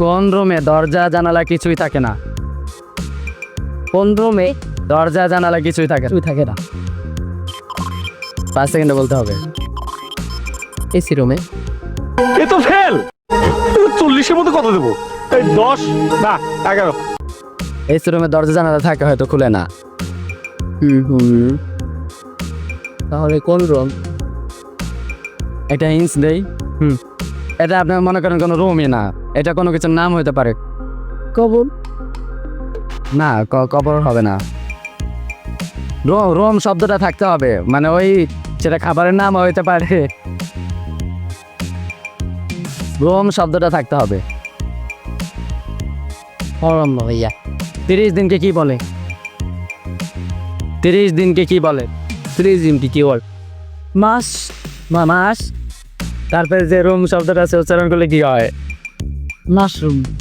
কোন রুমে দরজা জানালা কিছুই থাকে না? কোন রুমে দরজা জানালা কিছুই থাকে না। কিছুই থাকে না? 5 সেকেন্ডে বলতে হবে। এসি রুমে। এ তো ফেল। 40-এর মধ্যে কত দেবো? এই 10 না 11। এসি রুমে দরজা জানালা থাকে হয়তো খুলে না। তাহলে কোন রুম? এটা হিন্টস দেই। এটা আপনার মনে করেন কোনো রুমই না, এটা কোনো কিছুর নাম হতে পারে। কবর। না, কবর হবে না। রোম শব্দটা থাকতে হবে, মানে ওই সেটা খাবারের নাম হইতে পারে। রোম শব্দটা থাকতে হবে। হরম ভাইয়া। 30 দিনকে কি বলে? 30 দিনকে কি বলে? 30 দিনটি কি বল? মাস। মাস। তারপরে যে রোম শব্দটা আছে উচ্চারণ করলে কি হয়? মাশরুম।